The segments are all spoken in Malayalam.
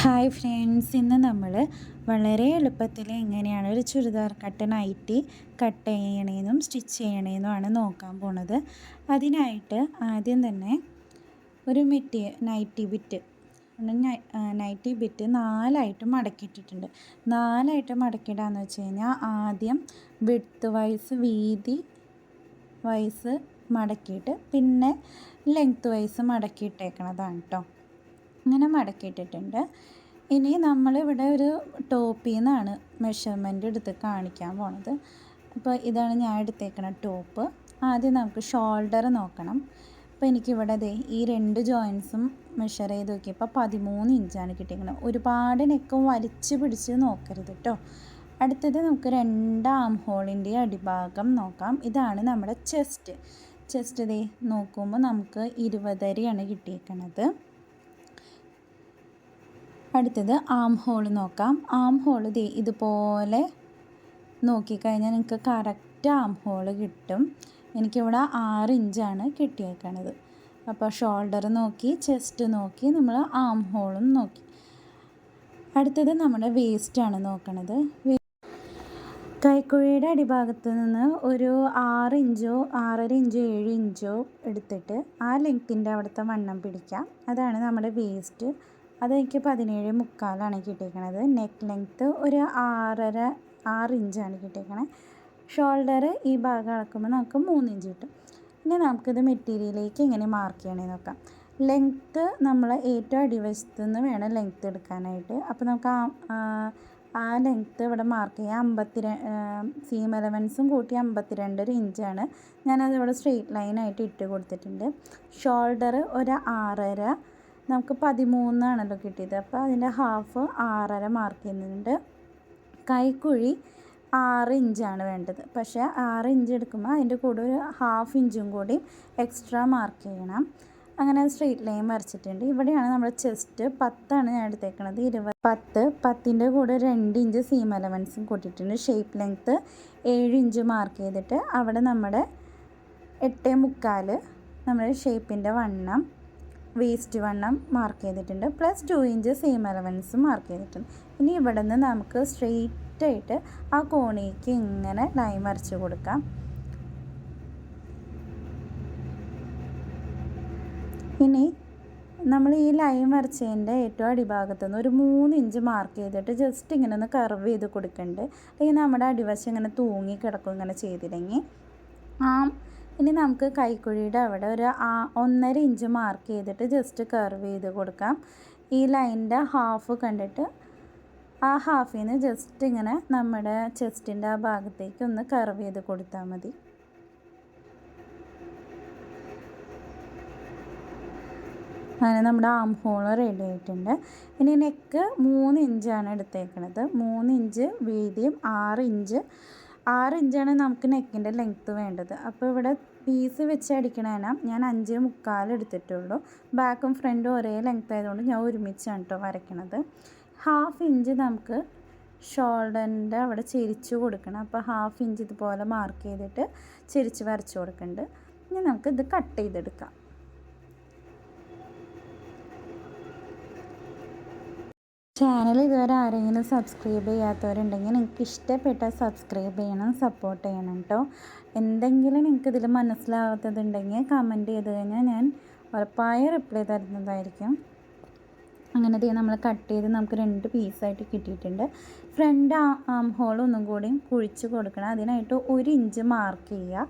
ഹായ് ഫ്രണ്ട്സ്, ഇന്ന് നമ്മൾ വളരെ എളുപ്പത്തിൽ എങ്ങനെയാണ് ഒരു ചുരിദാർ കട്ട് നൈറ്റി കട്ട് ചെയ്യണേന്നും സ്റ്റിച്ച് ചെയ്യണേന്നുമാണ് നോക്കാൻ പോണത്. അതിനായിട്ട് ആദ്യം തന്നെ ഒരു നൈറ്റി ബിറ്റ് നാലായിട്ട് മടക്കിയിട്ടിട്ടുണ്ട്. നാലായിട്ട് മടക്കിയിടാന്ന് വെച്ച് കഴിഞ്ഞാൽ ആദ്യം വിഡ്ത്ത് വൈസ് വീതി വൈസ് മടക്കിയിട്ട് പിന്നെ ലെങ്ത്ത് വൈസ് മടക്കിയിട്ടേക്കണതാണ് കേട്ടോ. അങ്ങനെ മടക്കിയിട്ടിട്ടുണ്ട്. ഇനി നമ്മളിവിടെ ഒരു ടോപ്പിൽ നിന്നാണ് മെഷർമെൻറ്റ് എടുത്ത് കാണിക്കാൻ പോണത്. അപ്പോൾ ഇതാണ് ഞാൻ എടുത്തേക്കണ ടോപ്പ്. ആദ്യം നമുക്ക് ഷോൾഡർ നോക്കണം. അപ്പോൾ എനിക്കിവിടെ ഈ രണ്ട് ജോയിൻസും മെഷർ ചെയ്ത് നോക്കിയപ്പോൾ 13 ഇഞ്ചാണ് കിട്ടിയിരിക്കുന്നത്. ഒരുപാട് നെക്കും വലിച്ച് പിടിച്ച് നോക്കരുത് കേട്ടോ. അടുത്തത് നമുക്ക് 2 ആം ഹോളിൻ്റെ അടിഭാഗം നോക്കാം. ഇതാണ് നമ്മുടെ ചെസ്റ്റ് നോക്കുമ്പോൾ നമുക്ക് 20 കിട്ടിയിരിക്കുന്നത്. അടുത്തത് ആം ഹോൾ നോക്കാം. ആം ഹോൾ ഇതുപോലെ നോക്കിക്കഴിഞ്ഞാൽ നിങ്ങൾക്ക് കറക്റ്റ് ആം ഹോൾ കിട്ടും. എനിക്കിവിടെ 6 ഇഞ്ചാണ് കിട്ടിയേക്കണത്. അപ്പോൾ ഷോൾഡർ നോക്കി, ചെസ്റ്റ് നോക്കി, നമ്മൾ ആം ഹോളും നോക്കി. അടുത്തത് നമ്മുടെ വേസ്റ്റാണ് നോക്കണത്. കൈക്കുഴിയുടെ അടിഭാഗത്ത് നിന്ന് ഒരു 6 ഇഞ്ചോ 6.5 ഇഞ്ചോ 7 ഇഞ്ചോ എടുത്തിട്ട് ആ ലെങ്ത്തിൻ്റെ അവിടുത്തെ വണ്ണം പിടിക്കാം. അതാണ് നമ്മുടെ വേസ്റ്റ്. അതെനിക്ക് 17.25 കിട്ടിയിരിക്കണത്. നെക്ക് ലെങ്ത്ത് ഒരു 6 ഇഞ്ചാണ് കിട്ടിയിരിക്കണത്. ഷോൾഡർ ഈ ഭാഗം അളക്കുമ്പോൾ നമുക്ക് 3 ഇഞ്ച് കിട്ടും. ഇനി നമുക്കിത് മെറ്റീരിയലിലേക്ക് എങ്ങനെ മാർക്ക് ചെയ്യണമെന്ന് നോക്കാം. ലെങ്ത്ത് നമ്മൾ ഏറ്റവും അടിവശത്ത് നിന്ന് വേണം ലെങ്ത്ത് എടുക്കാനായിട്ട്. അപ്പോൾ നമുക്ക് ആ ലെങ്ത്ത് ഇവിടെ മാർക്ക് ചെയ്യാം. സീം എലവൻസും കൂട്ടി 52 ഇഞ്ചാണ്. ഞാനതിവിടെ സ്ട്രെയിറ്റ് ലൈനായിട്ട് ഇട്ട് കൊടുത്തിട്ടുണ്ട്. ഷോൾഡർ ഒരു 6.5, നമുക്ക് 13 കിട്ടിയത്. അപ്പോൾ അതിൻ്റെ ഹാഫ് 6.5 മാർക്ക് ചെയ്യുന്നുണ്ട്. കൈക്കുഴി 6 ഇഞ്ചാണ് വേണ്ടത്. പക്ഷേ 6 ഇഞ്ച് എടുക്കുമ്പോൾ അതിൻ്റെ കൂടെ ഒരു ഹാഫ് ഇഞ്ചും കൂടി എക്സ്ട്രാ മാർക്ക് ചെയ്യണം. അങ്ങനെ സ്ട്രെയിറ്റ് ലൈൻ വരച്ചിട്ടുണ്ട്. ഇവിടെയാണ് നമ്മുടെ ചെസ്റ്റ് 10 ഞാൻ എടുത്തേക്കണത്. 10ൻ്റെ കൂടെ 2 ഇഞ്ച് സീം എലവൻസും കൂട്ടിയിട്ടുണ്ട്. ഷേപ്പ് ലെങ്ത്ത് 7 ഇഞ്ച് മാർക്ക് ചെയ്തിട്ട് അവിടെ നമ്മുടെ 8.25 നമ്മുടെ ഷേപ്പിൻ്റെ വണ്ണം വേസ്റ്റ് വണ്ണം മാർക്ക് ചെയ്തിട്ടുണ്ട്. പ്ലസ് 2 ഇഞ്ച് സീം എലവൻസും മാർക്ക് ചെയ്തിട്ടുണ്ട്. ഇനി ഇവിടെ നിന്ന് നമുക്ക് സ്ട്രെയിറ്റായിട്ട് ആ കോണിക്ക് ഇങ്ങനെ ലൈൻ വരച്ച് കൊടുക്കാം. ഇനി നമ്മൾ ഈ ലൈൻ വരച്ചതിൻ്റെ ഏറ്റവും അടിഭാഗത്തു നിന്ന് ഒരു 3 ഇഞ്ച് മാർക്ക് ചെയ്തിട്ട് ജസ്റ്റ് ഇങ്ങനെ ഒന്ന് കർവ് ചെയ്ത് കൊടുക്കുന്നുണ്ട്. അല്ലെങ്കിൽ നമ്മുടെ അടിവശം ഇങ്ങനെ തൂങ്ങി കിടക്കും ഇങ്ങനെ ചെയ്തില്ലെങ്കിൽ. ഇനി നമുക്ക് കൈക്കുഴിയുടെ അവിടെ ഒരു 1.5 ഇഞ്ച് മാർക്ക് ചെയ്തിട്ട് ജസ്റ്റ് കർവ് ചെയ്ത് കൊടുക്കാം. ഈ ലൈനിൻ്റെ ഹാഫ് കണ്ടിട്ട് ആ ഹാഫിൽ നിന്ന് ജസ്റ്റ് ഇങ്ങനെ നമ്മുടെ ചെസ്റ്റിൻ്റെ ആ ഭാഗത്തേക്ക് ഒന്ന് കർവ് ചെയ്ത് കൊടുത്താൽ മതി. അങ്ങനെ നമ്മുടെ ആം ഹോൾ റെഡി ആയിട്ടുണ്ട്. ഇനി നെക്ക് 3 ഇഞ്ചാണ് എടുത്തേക്കണത്. 3 ഇഞ്ച് വീതിയും 6 ഇഞ്ചാണ് നമുക്ക് നെക്കിൻ്റെ ലെങ്ത്ത് വേണ്ടത്. അപ്പോൾ ഇവിടെ പീസ് വെച്ച് അടിക്കണേന ഞാൻ 5.25 എടുത്തിട്ടുള്ളൂ. ബാക്കും ഫ്രണ്ടും ഒരേ ലെങ്ത്ത് ആയതുകൊണ്ട് ഞാൻ ഒരുമിച്ചാണ് കേട്ടോ വരയ്ക്കണത്. ഹാഫ് ഇഞ്ച് നമുക്ക് ഷോൾഡറിൻ്റെ അവിടെ ചെരിച്ച് കൊടുക്കണം. അപ്പോൾ ഹാഫ് ഇഞ്ച് ഇതുപോലെ മാർക്ക് ചെയ്തിട്ട് ചെരിച്ച് വരച്ച് കൊടുക്കുന്നുണ്ട്. ഇനി നമുക്ക് ഇത് കട്ട് ചെയ്തെടുക്കാം. ചാനൽ ഇതുവരെ ആരെങ്കിലും സബ്സ്ക്രൈബ് ചെയ്യാത്തവരുണ്ടെങ്കിൽ നിങ്ങൾക്ക് ഇഷ്ടപ്പെട്ടാൽ സബ്സ്ക്രൈബ് ചെയ്യണം, സപ്പോർട്ട് ചെയ്യണം കേട്ടോ. എന്തെങ്കിലും നിങ്ങൾക്ക് ഇതിൽ മനസ്സിലാവാത്തതുണ്ടെങ്കിൽ കമൻറ്റ് ചെയ്ത് കഴിഞ്ഞാൽ ഞാൻ ഉറപ്പായി റിപ്ലൈ തരുന്നതായിരിക്കും. അങ്ങനെ നമ്മൾ കട്ട് ചെയ്ത് നമുക്ക് 2 പീസായിട്ട് കിട്ടിയിട്ടുണ്ട്. ഫ്രണ്ട് ആം ഹോൾ ഒന്നും കൂടി കുഴിച്ച് കൊടുക്കണം. അതിനായിട്ട് 1 ഇഞ്ച് മാർക്ക് ചെയ്യുക.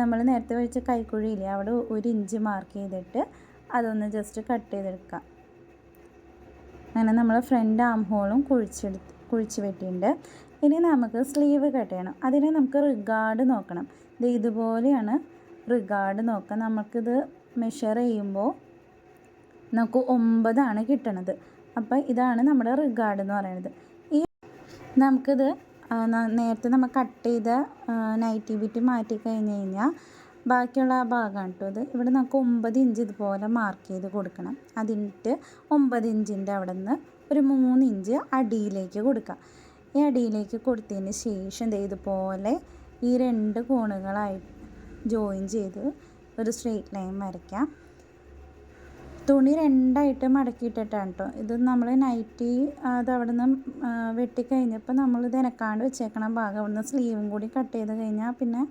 നമ്മൾ നേരത്തെ വെച്ച കൈക്കുഴിയില്ലേ അവിടെ 1 ഇഞ്ച് മാർക്ക് ചെയ്തിട്ട് അതൊന്ന് ജസ്റ്റ് കട്ട് ചെയ്തെടുക്കാം. അങ്ങനെ നമ്മൾ ഫ്രണ്ട് ആം ഹോളും കുഴിച്ച് വെട്ടിയിട്ടുണ്ട്. ഇനി നമുക്ക് സ്ലീവ് കട്ട് ചെയ്യണം. അതിന് നമുക്ക് റിഗാർഡ് നോക്കണം. ഇതുപോലെയാണ് റിഗാർഡ് നോക്കുക. നമുക്കിത് മെഷർ ചെയ്യുമ്പോൾ നമുക്ക് 9 കിട്ടണത്. അപ്പോൾ ഇതാണ് നമ്മുടെ റിഗാർഡ് എന്ന് പറയുന്നത്. നമുക്കിത് നേരത്തെ നമ്മൾ കട്ട് ചെയ്ത നൈറ്റി ബിറ്റ് മാറ്റി കഴിഞ്ഞ് കഴിഞ്ഞാൽ ബാക്കിയുള്ള ആ ഭാഗമാണ് കേട്ടോ ഇത്. ഇവിടെ നമുക്ക് 9 ഇഞ്ച് ഇതുപോലെ മാർക്ക് ചെയ്ത് കൊടുക്കണം. അതിട്ട് 9 ഇഞ്ചിൻ്റെ അവിടെ നിന്ന് ഒരു 3 ഇഞ്ച് അടിയിലേക്ക് കൊടുക്കാം. ഈ അടിയിലേക്ക് കൊടുത്തതിന് ശേഷം ഇതുപോലെ ഈ 2 കോണുകളായി ജോയിൻ ചെയ്ത് ഒരു സ്ട്രെയിറ്റ് ലൈൻ വരയ്ക്കാം. തുണി രണ്ടായിട്ട് മടക്കിയിട്ടിട്ടാണ് കേട്ടോ. ഇത് നമ്മൾ നൈറ്റി അത് അവിടെ നിന്ന് വെട്ടിക്കഴിഞ്ഞപ്പോൾ നമ്മളിത് എനക്കാണ്ട് വെച്ചേക്കണ ഭാഗം അവിടെ നിന്ന് സ്ലീവും കൂടി കട്ട് ചെയ്ത് കഴിഞ്ഞാൽ പിന്നെ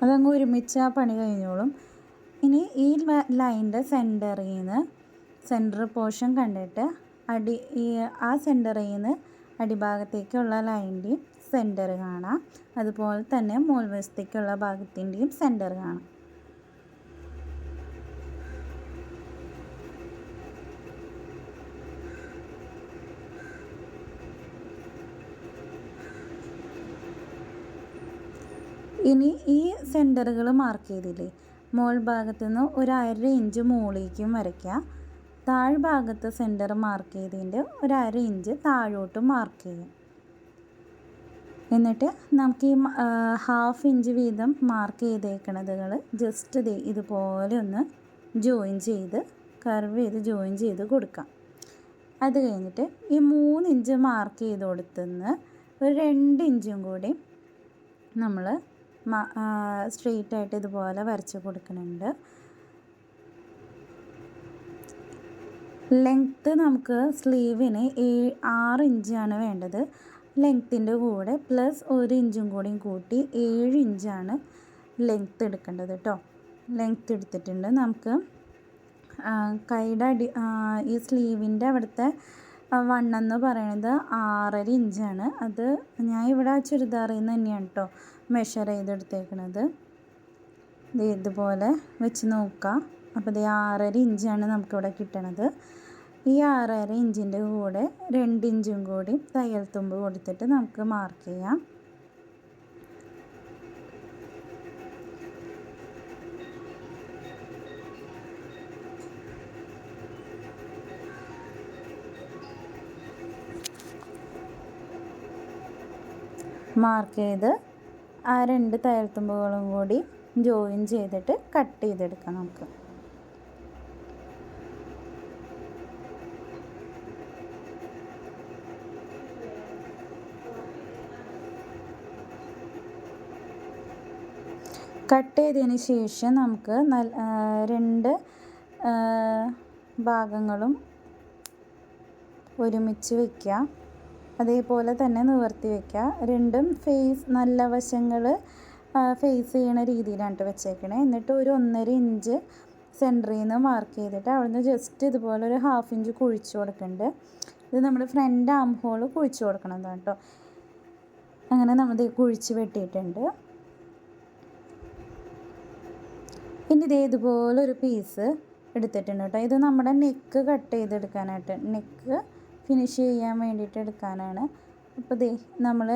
അതങ്ങ് ഒരുമിച്ച് ആ പണി കഴിഞ്ഞോളും. ഇനി ഈ ലൈനിൻ്റെ സെൻറ്റർ പോർഷൻ കണ്ടിട്ട് ആ സെൻറ്ററിൽ നിന്ന് അടിഭാഗത്തേക്കുള്ള ലൈൻ്റെയും സെൻറ്റർ കാണാം. അതുപോലെ തന്നെ മോൾവശത്തേക്കുള്ള ഭാഗത്തിൻ്റെയും സെൻറ്റർ കാണാം. ഇനി ഈ സെൻറ്ററുകൾ മാർക്ക് ചെയ്തില്ലേ, മോൾ ഭാഗത്തു നിന്ന് ഒരു 1/2 ഇഞ്ച് മുകളിലേക്കും വരയ്ക്കുക. താഴ്ഭാഗത്ത് സെൻറ്റർ മാർക്ക് ചെയ്തതിൻ്റെ ഒരു 1/2 ഇഞ്ച് താഴോട്ട് മാർക്ക് ചെയ്യും. എന്നിട്ട് നമുക്ക് ഈ 1/2 ഇഞ്ച് വീതം മാർക്ക് ചെയ്തേക്കണതുകൾ ജസ്റ്റ് ഇതുപോലെ ഒന്ന് കർവ് ചെയ്ത് ജോയിൻ ചെയ്ത് കൊടുക്കാം. അത് കഴിഞ്ഞിട്ട് ഈ 3 ഇഞ്ച് മാർക്ക് ചെയ്ത് കൊടുത്തുനിന്ന് ഒരു 2 ഇഞ്ചും കൂടി നമ്മൾ സ്ട്രെയിറ്റ് ആയിട്ട് ഇതുപോലെ വരച്ച് കൊടുക്കുന്നുണ്ട്. ലെങ്ത്ത് നമുക്ക് സ്ലീവിന് 6 ഇഞ്ചാണ് വേണ്ടത്. ലെങ്ത്തിൻ്റെ കൂടെ പ്ലസ് 1 ഇഞ്ചും കൂടിയും കൂട്ടി 7 ഇഞ്ചാണ് ലെങ്ത്ത് എടുക്കേണ്ടത് കേട്ടോ. ലെങ്ത്ത് എടുത്തിട്ടുണ്ട്. നമുക്ക് കൈയുടെ ഈ സ്ലീവിൻ്റെ അവിടുത്തെ വണ്ണം എന്ന് പറയുന്നത് 6.5 ഇഞ്ചാണ്. അത് ഞാൻ ഇവിടെ ചുരിദാറിൽ നിന്ന് തന്നെയാണ് കേട്ടോ മെഷർ ചെയ്തെടുത്തേക്കണത്. ഇതുപോലെ വെച്ച് നോക്കാം. അപ്പോൾ 6.5 ഇഞ്ചാണ് നമുക്കിവിടെ കിട്ടണത്. ഈ 6.5 ഇഞ്ചിൻ്റെ കൂടെ 2 ഇഞ്ചും കൂടി തയ്യൽ തുമ്പ് കൊടുത്തിട്ട് നമുക്ക് മാർക്ക് ചെയ്യാം. മാർക്ക് ചെയ്ത് ആ 2 തയ്യൽ തുമ്പുകളും കൂടി ജോയിൻ ചെയ്തിട്ട് കട്ട് ചെയ്തെടുക്കാം നമുക്ക്. കട്ട് ചെയ്തതിന് ശേഷം നമുക്ക് 2 ഭാഗങ്ങളും ഒരുമിച്ച് വയ്ക്കുക. അതേപോലെ തന്നെ നിവർത്തി വയ്ക്കുക. രണ്ടും നല്ല വശങ്ങൾ ഫേസ് ചെയ്യണ രീതിയിലാണ് വെച്ചേക്കണേ. എന്നിട്ട് ഒരു 1.5 ഇഞ്ച് സെൻറ്ററിൽ നിന്ന് മാർക്ക് ചെയ്തിട്ട് അവിടുന്ന് ജസ്റ്റ് ഇതുപോലെ ഒരു 1/2 ഇഞ്ച് കുഴിച്ച് കൊടുക്കുന്നുണ്ട്. ഇത് നമ്മൾ ഫ്രണ്ട് ആം ഹോൾ കുഴിച്ച് കൊടുക്കണതാണ് കേട്ടോ. അങ്ങനെ നമ്മൾ കുഴിച്ച് വെട്ടിയിട്ടുണ്ട്. ഇനി ഇതുപോലെ ഒരു പീസ് എടുത്തിട്ടുണ്ട് കേട്ടോ. ഇത് നമ്മുടെ നെക്ക് കട്ട് ചെയ്തെടുക്കാനായിട്ട്, നെക്ക് ഫിനിഷ് ചെയ്യാൻ വേണ്ടിയിട്ട് എടുക്കാനാണ്. അപ്പോൾ നമ്മൾ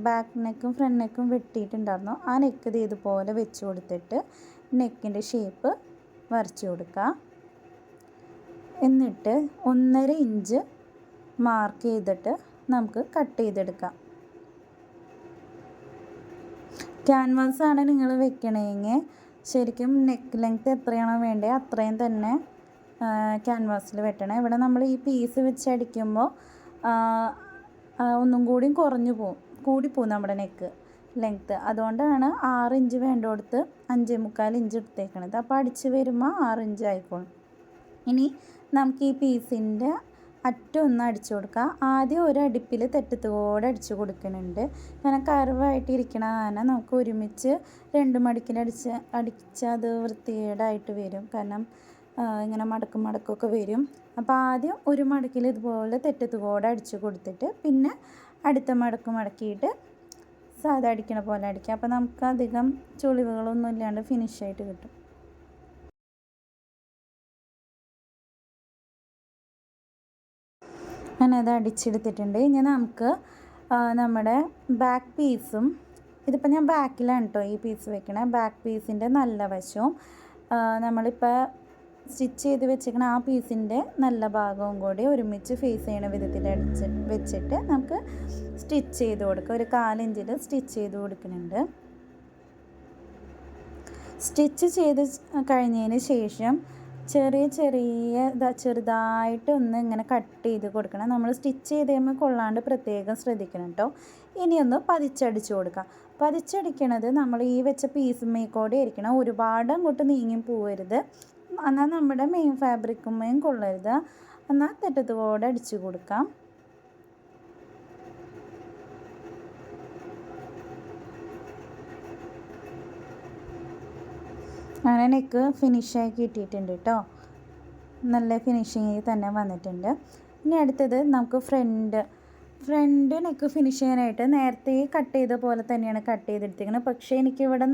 ബാക്ക് നെക്കും ഫ്രണ്ട് നെക്കും വെട്ടിയിട്ടുണ്ടായിരുന്നു. ആ നെക്ക് ഇതുപോലെ വെച്ച് കൊടുത്തിട്ട് നെക്കിൻ്റെ ഷേപ്പ് വരച്ച് കൊടുക്കുക. എന്നിട്ട് 1.5 ഇഞ്ച് മാർക്ക് ചെയ്തിട്ട് നമുക്ക് കട്ട് ചെയ്തെടുക്കാം. ക്യാൻവാസാണ് നിങ്ങൾ വെക്കണമെങ്കിൽ ശരിക്കും നെക്ക് ലെങ്ത്ത് എത്രയാണോ വേണ്ടത് അത്രയും തന്നെ ക്യാൻവാസിൽ വെട്ടണം. ഇവിടെ നമ്മൾ ഈ പീസ് വെച്ച് അടിക്കുമ്പോൾ ഒന്നും കൂടിയും കൂടിപ്പോവും നമ്മുടെ നെക്ക് ലെങ്ത്ത്. അതുകൊണ്ടാണ് 6 ഇഞ്ച് വേണ്ടടുത്ത് 5.25 ഇഞ്ച് എടുത്തേക്കണത്. അപ്പോൾ അടിച്ച് വരുമ്പോൾ 6 ഇഞ്ച് ആയിക്കോളും. ഇനി നമുക്ക് ഈ പീസിൻ്റെ അറ്റം ഒന്ന് അടിച്ചു കൊടുക്കാം. ആദ്യം ഒരു അടുപ്പിൽ തെറ്റത്തോടെ അടിച്ചു കൊടുക്കുന്നുണ്ട്. കാരണം കർവായിട്ട് ഇരിക്കണ കാരണം നമുക്ക് ഒരുമിച്ച് 2 മടക്കിൽ അടിച്ചാൽ അത് വൃത്തികേടായിട്ട് വരും. കാരണം ഇങ്ങനെ മടക്കൊക്കെ വരും. അപ്പോൾ ആദ്യം ഒരു മടക്കിൽ ഇതുപോലെ തെറ്റത്തോടെ അടിച്ചു കൊടുത്തിട്ട് പിന്നെ അടുത്ത മടക്കിയിട്ട് സാധാ അടിക്കണ പോലെ അടിക്കുക. അപ്പോൾ നമുക്ക് അധികം ചുളിവുകളൊന്നും ഇല്ലാണ്ട് ഫിനിഷായിട്ട് കിട്ടും. ഞാനത് അടിച്ചെടുത്തിട്ടുണ്ട്. ഇനി നമുക്ക് നമ്മുടെ ബാക്ക് പീസും, ഇതിപ്പോൾ ഞാൻ ബാക്കിലാണ് കേട്ടോ ഈ പീസ് വെക്കണേ. ബാക്ക് പീസിൻ്റെ നല്ല വശവും നമ്മളിപ്പോൾ സ്റ്റിച്ച് ചെയ്ത് വെച്ചിരിക്കണ ആ പീസിൻ്റെ നല്ല ഭാഗവും കൂടി ഒരുമിച്ച് ഫേസ് ചെയ്യണ വിധത്തിൽ വെച്ചിട്ട് നമുക്ക് സ്റ്റിച്ച് ചെയ്ത് കൊടുക്കുക. ഒരു 1/4 ഇഞ്ചിൽ സ്റ്റിച്ച് ചെയ്ത് കൊടുക്കുന്നുണ്ട്. സ്റ്റിച്ച് ചെയ്ത് കഴിഞ്ഞതിന് ശേഷം ചെറുതായിട്ട് ഒന്ന് ഇങ്ങനെ കട്ട് ചെയ്ത് കൊടുക്കണം. നമ്മൾ സ്റ്റിച്ച് ചെയ്ത് കഴിയുമ്പോൾ കൊള്ളാണ്ട് പ്രത്യേകം ശ്രദ്ധിക്കണം കേട്ടോ. ഇനിയൊന്ന് പതിച്ചടിച്ച് കൊടുക്കാം. പതിച്ചടിക്കണത് നമ്മൾ ഈ വെച്ച പീസുമ്മേക്കൂടെ ഇരിക്കണം. ഒരുപാട് അങ്ങോട്ട് നീങ്ങി പോവരുത്. എന്നാൽ നമ്മുടെ മെയിൻ ഫാബ്രിക്കുമ്മേയും കൊള്ളരുത്. എന്നാൽ തെറ്റത്തോടെ അടിച്ചു കൊടുക്കാം. അങ്ങനെ നെക്ക് ഫിനിഷാക്കി കിട്ടിയിട്ടുണ്ട് കേട്ടോ. നല്ല ഫിനിഷിങ്ങിൽ തന്നെ വന്നിട്ടുണ്ട്. ഇനി അടുത്തത് നമുക്ക് ഫ്രണ്ട് നെക്ക് ഫിനിഷ് ചെയ്യാനായിട്ട് നേരത്തെ കട്ട് ചെയ്ത പോലെ തന്നെയാണ് കട്ട് ചെയ്തെടുത്തിരിക്കുന്നത്. പക്ഷേ എനിക്കിവിടെ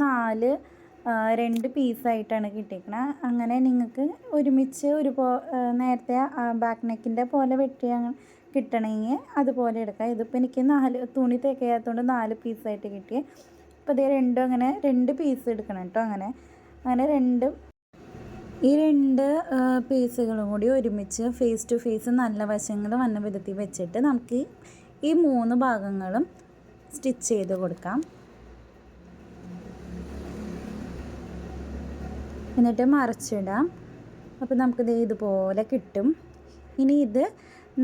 2 പീസായിട്ടാണ് കിട്ടിയിരിക്കുന്നത്. അങ്ങനെ നിങ്ങൾക്ക് ഒരുമിച്ച് നേരത്തെ ബാക്ക് നെക്കിൻ്റെ പോലെ കിട്ടണമെങ്കിൽ അതുപോലെ എടുക്കാം. ഇതിപ്പോൾ എനിക്ക് 4 തുണി തേക്കാത്തതുകൊണ്ട് 4 പീസായിട്ട് കിട്ടി. അപ്പോൾ ഇത് രണ്ടും അങ്ങനെ 2 പീസ് എടുക്കണം കേട്ടോ. അങ്ങനെ ഈ 2 പീസുകളും കൂടി ഒരുമിച്ച് ഫേസ് ടു ഫേസ് നല്ല വശങ്ങൾ വന്ന വിധത്തിൽ വെച്ചിട്ട് നമുക്ക് ഈ 3 ഭാഗങ്ങളും സ്റ്റിച്ച് ചെയ്ത് കൊടുക്കാം. എന്നിട്ട് മറിച്ചിടാം. അപ്പോൾ നമുക്കിത് ഇതുപോലെ കിട്ടും. ഇനി ഇത്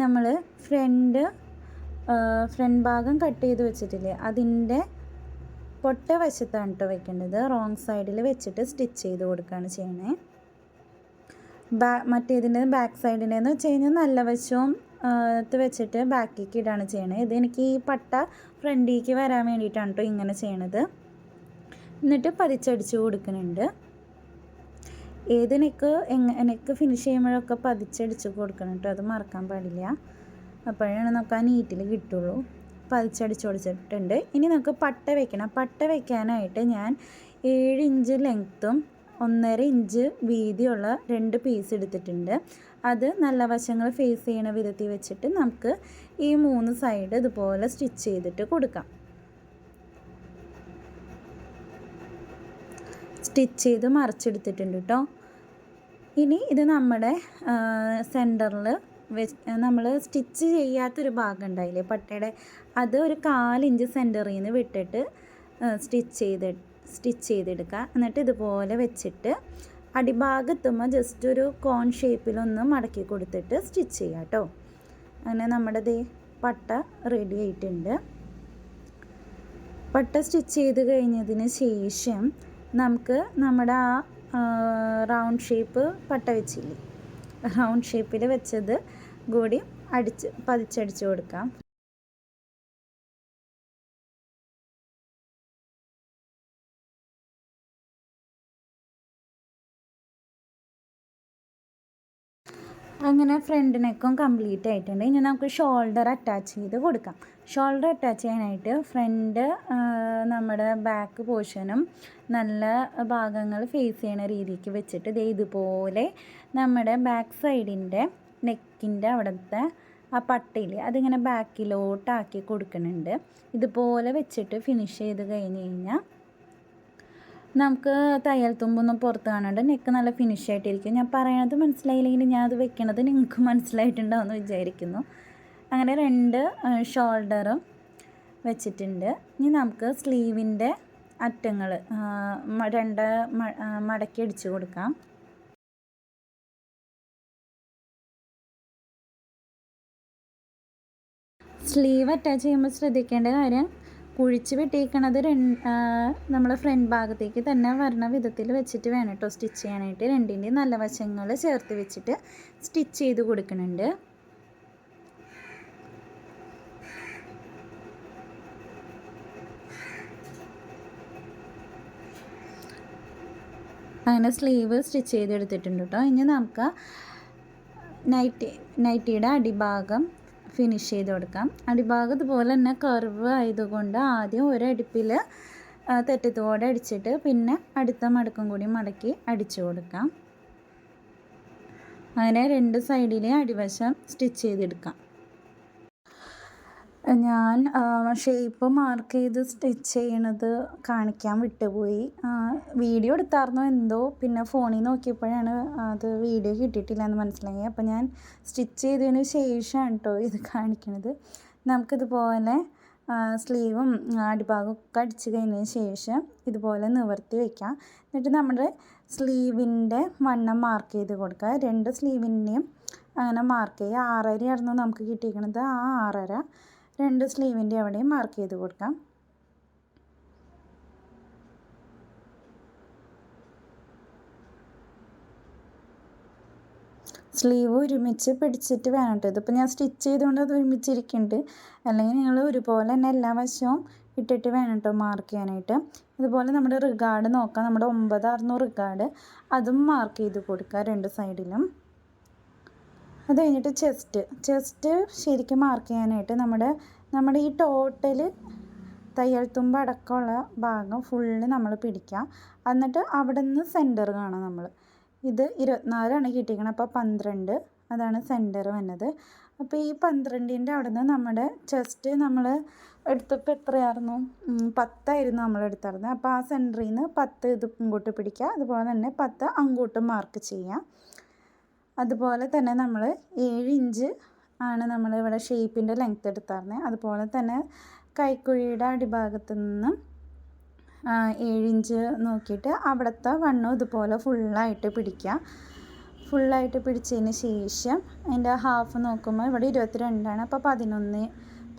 നമ്മൾ ഫ്രണ്ട് ഭാഗം കട്ട് ചെയ്ത് വെച്ചിട്ടില്ലേ, അതിൻ്റെ പൊട്ട വശത്താണ് കേട്ടോ വെക്കേണ്ടത്. റോങ് സൈഡിൽ വെച്ചിട്ട് സ്റ്റിച്ച് ചെയ്ത് കൊടുക്കുകയാണ് ചെയ്യണേ. മറ്റേതിൻ്റെ ബാക്ക് സൈഡിൻ്റെന്ന് വെച്ച് കഴിഞ്ഞാൽ നല്ല വശവും വെച്ചിട്ട് ബാക്കിലേക്ക് ഇടാണ് ചെയ്യണത്. ഇത് എനിക്ക് ഈ പട്ട ഫ്രണ്ടിലേക്ക് വരാൻ വേണ്ടിയിട്ടാണ് കേട്ടോ ഇങ്ങനെ ചെയ്യണത്. എന്നിട്ട് പതിച്ചടിച്ച് കൊടുക്കുന്നുണ്ട്. ഏത് നെക്ക് ഫിനിഷ് ചെയ്യുമ്പോഴൊക്കെ പതിച്ചടിച്ച് കൊടുക്കണം കേട്ടോ. അത് മറക്കാൻ പാടില്ല. അപ്പോഴാണ് നമുക്ക് ആ നീറ്റിൽ കിട്ടുള്ളൂ. പതിച്ചടിച്ച് കൊടുത്തിട്ടുണ്ട്. ഇനി നമുക്ക് പട്ട വയ്ക്കണം. പട്ട വയ്ക്കാനായിട്ട് ഞാൻ 7 ഇഞ്ച് ലെങ്ത്തും 1.5 ഇഞ്ച് വീതിയുള്ള 2 പീസ് എടുത്തിട്ടുണ്ട്. അത് നല്ല വശങ്ങൾ ഫേസ് ചെയ്യണ വിധത്തിൽ വെച്ചിട്ട് നമുക്ക് ഈ 3 സൈഡ് ഇതുപോലെ സ്റ്റിച്ച് ചെയ്തിട്ട് കൊടുക്കാം. സ്റ്റിച്ച് ചെയ്ത് മറിച്ചെടുത്തിട്ടുണ്ട് കേട്ടോ. ഇനി ഇത് നമ്മുടെ സെൻറ്ററിൽ നമ്മൾ സ്റ്റിച്ച് ചെയ്യാത്തൊരു ഭാഗം ഉണ്ടായില്ലേ പട്ടയുടെ, അത് ഒരു 1/4 ഇഞ്ച് സെൻറ്ററിൽ നിന്ന് വിട്ടിട്ട് സ്റ്റിച്ച് ചെയ്തെടുക്കുക. എന്നിട്ട് ഇതുപോലെ വെച്ചിട്ട് അടിഭാഗത്തുമ്പോൾ ജസ്റ്റ് ഒരു കോൺ ഷേപ്പിലൊന്ന് മടക്കി കൊടുത്തിട്ട് സ്റ്റിച്ച് ചെയ്യാം കേട്ടോ. അങ്ങനെ നമ്മുടെ പട്ട റെഡി ആയിട്ടുണ്ട്. പട്ട സ്റ്റിച്ച് ചെയ്ത് കഴിഞ്ഞതിന് ശേഷം നമുക്ക് നമ്മുടെ ആ റൗണ്ട് ഷേപ്പ് പട്ട വെച്ചില്ലേ, റൗണ്ട് ഷേപ്പിൽ വെച്ചത് കൂടി പതിച്ചടിച്ച് കൊടുക്കാം. അങ്ങനെ ഫ്രണ്ട് നെക്കും കംപ്ലീറ്റ് ആയിട്ടുണ്ട്. ഇനി നമുക്ക് ഷോൾഡർ അറ്റാച്ച് ചെയ്ത് കൊടുക്കാം. ഷോൾഡർ അറ്റാച്ച് ചെയ്യാനായിട്ട് ഫ്രണ്ട് നമ്മുടെ ബാക്ക് പോർഷനും നല്ല ഭാഗങ്ങൾ ഫേസ് ചെയ്യണ രീതിക്ക് വെച്ചിട്ട് ഇതുപോലെ നമ്മുടെ ബാക്ക് സൈഡിൻ്റെ നെക്കിൻ്റെ അവിടുത്തെ ആ പട്ടയിൽ അതിങ്ങനെ ബാക്കിലോട്ടാക്കി കൊടുക്കുന്നുണ്ട്. ഇതുപോലെ വെച്ചിട്ട് ഫിനിഷ് ചെയ്ത് കഴിഞ്ഞ് കഴിഞ്ഞാൽ നമുക്ക് തയ്യൽ തുമ്പൊന്നും പുറത്ത് കാണാണ്ട് നെക്ക് നല്ല ഫിനിഷ് ആയിട്ടിരിക്കും. ഞാൻ പറയണത് മനസ്സിലായില്ലെങ്കിൽ ഞാൻ അത് വെക്കണത് നിങ്ങൾക്ക് മനസ്സിലായിട്ടുണ്ടാവുമെന്ന് വിചാരിക്കുന്നു. അങ്ങനെ 2 ഷോൾഡറും വെച്ചിട്ടുണ്ട്. ഇനി നമുക്ക് സ്ലീവിൻ്റെ അറ്റങ്ങൾ 2 മടക്കി അടിച്ച് കൊടുക്കാം. സ്ലീവ് അറ്റാച്ച് ചെയ്യുമ്പോൾ ശ്രദ്ധിക്കേണ്ട കാര്യം, കുഴിച്ച് വെട്ടിയിരിക്കണത് നമ്മൾ ഫ്രണ്ട് ഭാഗത്തേക്ക് തന്നെ വരണ വിധത്തിൽ വെച്ചിട്ട് വേണം കേട്ടോ സ്റ്റിച്ച് ചെയ്യാനായിട്ട്. 2ൻ്റെയും നല്ല വശങ്ങൾ ചേർത്ത് വെച്ചിട്ട് സ്റ്റിച്ച് ചെയ്ത് കൊടുക്കുന്നുണ്ട്. അങ്ങനെ സ്ലീവ് സ്റ്റിച്ച് ചെയ്തെടുത്തിട്ടുണ്ട് കേട്ടോ. ഇനി നമുക്ക് നൈറ്റിയുടെ അടിഭാഗം ഫിനിഷ് ചെയ്ത് കൊടുക്കാം. അടിഭാഗം ഇതുപോലെ തന്നെ കർവ് ആയതുകൊണ്ട് ആദ്യം ഒരടുപ്പിൽ തെറ്റത്തോടെ അടിച്ചിട്ട് പിന്നെ അടുത്ത മടക്കും കൂടി മടക്കി അടിച്ചു കൊടുക്കാം. അങ്ങനെ 2 സൈഡിലെ അടിവശം സ്റ്റിച്ച് ചെയ്തെടുക്കാം. ഞാൻ ഷേപ്പ് മാർക്ക് ചെയ്ത് സ്റ്റിച്ച് ചെയ്യണത് കാണിക്കാൻ വിട്ടുപോയി. വീഡിയോ എടുത്തായിരുന്നു എന്തോ, പിന്നെ ഫോണിൽ നോക്കിയപ്പോഴാണ് അത് വീഡിയോ കിട്ടിയിട്ടില്ല എന്ന് മനസ്സിലായി. അപ്പോൾ ഞാൻ സ്റ്റിച്ച് ചെയ്തതിന് ശേഷമാണ് കേട്ടോ ഇത് കാണിക്കണത്. നമുക്കിതുപോലെ സ്ലീവും അടിഭാഗമൊക്കെ അടിച്ച് കഴിഞ്ഞതിന് ശേഷം ഇതുപോലെ നിവർത്തി വയ്ക്കാം. എന്നിട്ട് നമ്മുടെ സ്ലീവിൻ്റെ വണ്ണം മാർക്ക് ചെയ്ത് കൊടുക്കുക. 2 സ്ലീവിൻ്റെയും അങ്ങനെ മാർക്ക് ചെയ്യുക. 6.5 ആയിരുന്നു നമുക്ക് കിട്ടിയിരിക്കുന്നത്. ആ 6.5 2 സ്ലീവിൻ്റെ അവിടെയും മാർക്ക് ചെയ്ത് കൊടുക്കാം. സ്ലീവ് ഒരുമിച്ച് പിടിച്ചിട്ട് വേണം കേട്ടോ. ഇതിപ്പോൾ ഞാൻ സ്റ്റിച്ച് ചെയ്തുകൊണ്ട് അത് ഒരുമിച്ചിരിക്കുന്നുണ്ട്. അല്ലെങ്കിൽ നിങ്ങൾ ഒരുപോലെ തന്നെ എല്ലാ വശവും ഇട്ടിട്ട് വേണം കേട്ടോ മാർക്ക് ചെയ്യാനായിട്ട്. അതുപോലെ നമ്മുടെ റിഗാർഡ് നോക്കാം. നമ്മുടെ 9 റിഗാർഡ് അതും മാർക്ക് ചെയ്ത് കൊടുക്കുക 2 സൈഡിലും. അത് കഴിഞ്ഞിട്ട് ചെസ്റ്റ് ശരിക്കും മാർക്ക് ചെയ്യാനായിട്ട് നമ്മുടെ ഈ ടോട്ടൽ തയ്യൽ തുമ്പ് അടക്കമുള്ള ഭാഗം ഫുള്ള് നമ്മൾ പിടിക്കുക. എന്നിട്ട് അവിടെ നിന്ന് സെൻറ്റർ കാണാം നമ്മൾ. ഇത് 24 കിട്ടിയിരിക്കണം. അപ്പോൾ 12 അതാണ് സെൻറ്റർ വന്നത്. അപ്പോൾ ഈ 12ൻ്റെ അവിടെ നിന്ന് നമ്മുടെ ചെസ്റ്റ് നമ്മൾ എടുത്തപ്പോൾ എത്രയായിരുന്നു? 10 നമ്മൾ എടുത്തായിരുന്നത്. അപ്പോൾ ആ സെൻറ്ററിൽ നിന്ന് 10 ഇത് ഇങ്ങോട്ട് പിടിക്കുക. അതുപോലെ തന്നെ 10 അങ്ങോട്ട് മാർക്ക് ചെയ്യുക. അതുപോലെ തന്നെ നമ്മൾ 7 ഇഞ്ച് ആണ് നമ്മൾ ഇവിടെ ഷേപ്പിൻ്റെ ലെങ്ത്ത് എടുത്തായിരുന്നത്. അതുപോലെ തന്നെ കൈക്കുഴിയുടെ അടിഭാഗത്ത് നിന്ന് 7 ഇഞ്ച് നോക്കിയിട്ട് അവിടുത്തെ വണ്ണം ഇതുപോലെ ഫുള്ളായിട്ട് പിടിക്കുക. ഫുള്ളായിട്ട് പിടിച്ചതിന് ശേഷം അതിൻ്റെ ഹാഫ് നോക്കുമ്പോൾ ഇവിടെ 22 അപ്പോൾ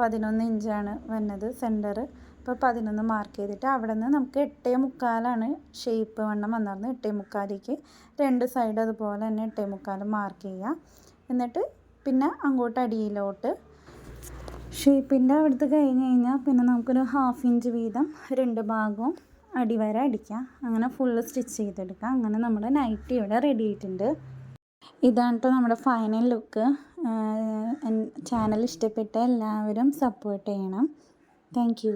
11 ഇഞ്ചാണ് വന്നത് സെൻറ്റർ. അപ്പോൾ 11 മാർക്ക് ചെയ്തിട്ട് അവിടെ നിന്ന് നമുക്ക് 8.25 ഷേപ്പ് വണ്ണം വന്നിരുന്നത്. 8.25ക്ക് 2 സൈഡ് അതുപോലെ തന്നെ 8.25 മാർക്ക് ചെയ്യുക. എന്നിട്ട് പിന്നെ അങ്ങോട്ട് അടിയിലോട്ട് ഷേപ്പിൻ്റെ അവിടുത്തെ കഴിഞ്ഞ് കഴിഞ്ഞാൽ പിന്നെ നമുക്കൊരു 1/2 ഇഞ്ച് വീതം 2 ഭാഗവും അടിവര അടിക്കാം. അങ്ങനെ ഫുള്ള് സ്റ്റിച്ച് ചെയ്തെടുക്കാം. അങ്ങനെ നമ്മുടെ നൈറ്റി ഇവിടെ റെഡി ആയിട്ടുണ്ട്. ഇതാണ് കേട്ടോ നമ്മുടെ ഫൈനൽ ലുക്ക്. ചാനൽ ഇഷ്ടപ്പെട്ട എല്ലാവരും സപ്പോർട്ട് ചെയ്യണം. Thank you.